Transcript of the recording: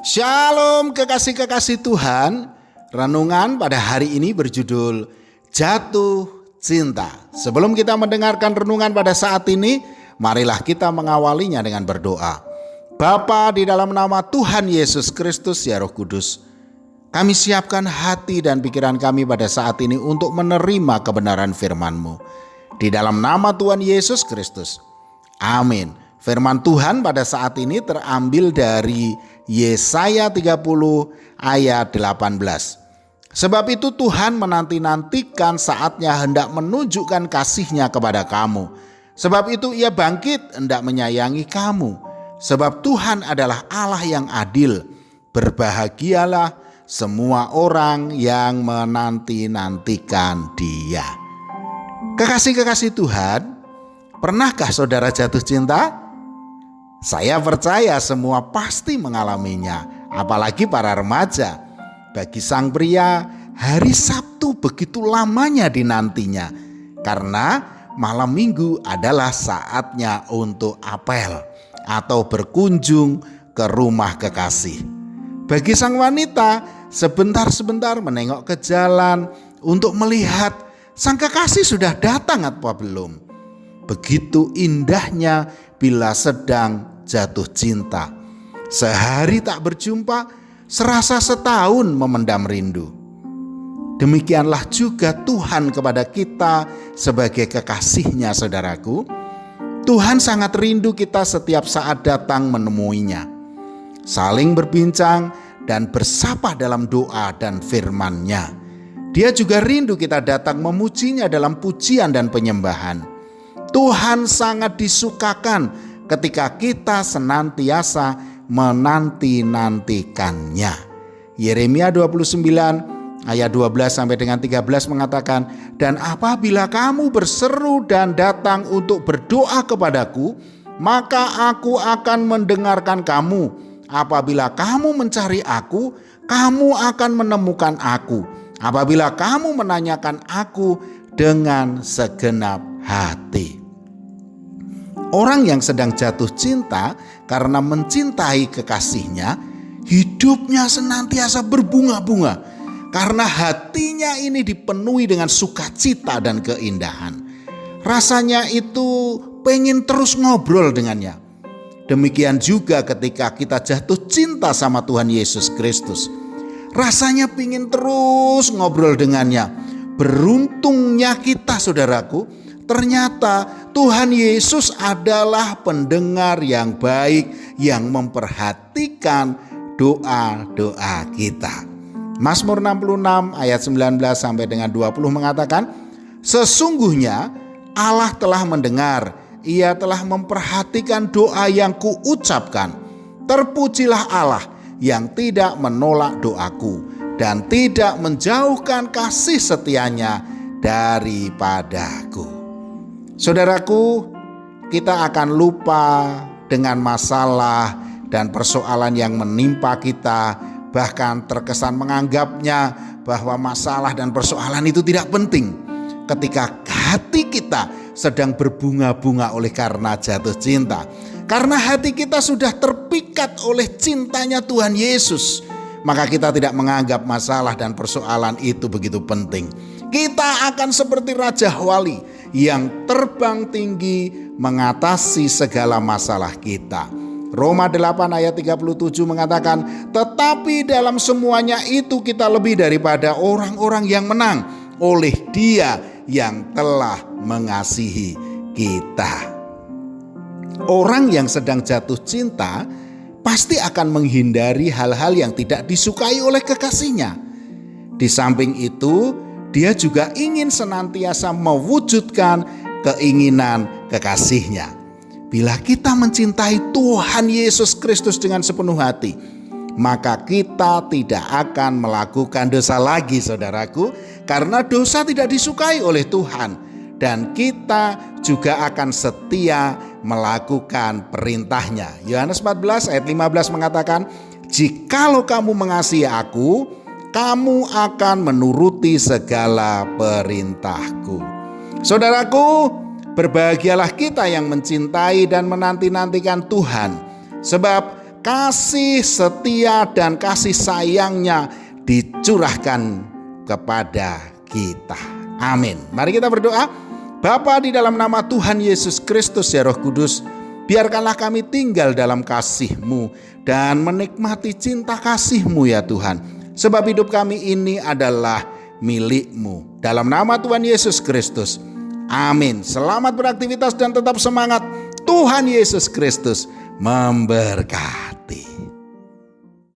Shalom kekasih-kekasih Tuhan. Renungan pada hari ini berjudul Jatuh Cinta. Sebelum kita mendengarkan renungan pada saat ini, marilah kita mengawalinya dengan berdoa. Bapa, di dalam nama Tuhan Yesus Kristus ya Roh Kudus, kami siapkan hati dan pikiran kami pada saat ini untuk menerima kebenaran firman-Mu. Di dalam nama Tuhan Yesus Kristus. Amin. Firman Tuhan pada saat ini terambil dari Yesaya 30 ayat 18. Sebab itu Tuhan menanti-nantikan saatnya hendak menunjukkan kasih-Nya kepada kamu. Sebab itu Ia bangkit hendak menyayangi kamu. Sebab Tuhan adalah Allah yang adil. Berbahagialah semua orang yang menanti-nantikan Dia. Kekasih-kekasih Tuhan, pernahkah saudara jatuh cinta? Saya percaya semua pasti mengalaminya, apalagi para remaja. Bagi sang pria, hari Sabtu begitu lamanya dinantinya, karena malam minggu adalah saatnya untuk apel atau berkunjung ke rumah kekasih. Bagi sang wanita, sebentar-sebentar menengok ke jalan untuk melihat sang kekasih sudah datang atau belum. Begitu indahnya bila sedang jatuh cinta. Sehari tak berjumpa, serasa setahun memendam rindu. Demikianlah juga Tuhan kepada kita sebagai kekasih-Nya, saudaraku. Tuhan sangat rindu kita setiap saat datang menemuinya. Saling berbincang dan bersapa dalam doa dan firman-Nya. Dia juga rindu kita datang memujinya dalam pujian dan penyembahan. Tuhan sangat disukakan ketika kita senantiasa menanti-nantikannya. Yeremia 29 ayat 12 sampai dengan 13 mengatakan, "Dan apabila kamu berseru dan datang untuk berdoa kepadaku, maka aku akan mendengarkan kamu. Apabila kamu mencari aku, kamu akan menemukan aku. Apabila kamu menanyakan aku dengan segenap hati." Orang yang sedang jatuh cinta karena mencintai kekasihnya, hidupnya senantiasa berbunga-bunga karena hatinya ini dipenuhi dengan sukacita dan keindahan. Rasanya itu pengen terus ngobrol dengannya. Demikian juga ketika kita jatuh cinta sama Tuhan Yesus Kristus. Rasanya pengen terus ngobrol dengannya. Beruntungnya kita, saudaraku, ternyata Tuhan Yesus adalah pendengar yang baik yang memperhatikan doa-doa kita. Mazmur 66 ayat 19 sampai dengan 20 mengatakan, "Sesungguhnya Allah telah mendengar, Ia telah memperhatikan doa yang kuucapkan. Terpujilah Allah yang tidak menolak doaku dan tidak menjauhkan kasih setia-Nya daripadaku." Saudaraku, kita akan lupa dengan masalah dan persoalan yang menimpa kita, bahkan terkesan menganggapnya bahwa masalah dan persoalan itu tidak penting. Ketika hati kita sedang berbunga-bunga oleh karena jatuh cinta, karena hati kita sudah terpikat oleh cintanya Tuhan Yesus, maka kita tidak menganggap masalah dan persoalan itu begitu penting. Kita akan seperti Raja Wali yang terbang tinggi mengatasi segala masalah kita. Roma 8 ayat 37 mengatakan, "Tetapi dalam semuanya itu kita lebih daripada orang-orang yang menang oleh Dia yang telah mengasihi kita." Orang yang sedang jatuh cinta pasti akan menghindari hal-hal yang tidak disukai oleh kekasihnya. Di samping itu, dia juga ingin senantiasa mewujudkan keinginan kekasihnya. Bila kita mencintai Tuhan Yesus Kristus dengan sepenuh hati, maka kita tidak akan melakukan dosa lagi, saudaraku, karena dosa tidak disukai oleh Tuhan. Dan kita juga akan setia melakukan perintah-Nya. Yohanes 14 ayat 15 mengatakan, "Jikalau kamu mengasihi aku, kamu akan menuruti segala perintahku." Saudaraku, berbahagialah kita yang mencintai dan menanti-nantikan Tuhan. Sebab kasih setia dan kasih sayangnya dicurahkan kepada kita. Amin. Mari kita berdoa. Bapa, di dalam nama Tuhan Yesus Kristus ya Roh Kudus, biarkanlah kami tinggal dalam kasih-Mu dan menikmati cinta kasih-Mu ya Tuhan. Sebab hidup kami ini adalah milik-Mu. Dalam nama Tuhan Yesus Kristus. Amin. Selamat beraktivitas dan tetap semangat. Tuhan Yesus Kristus memberkati.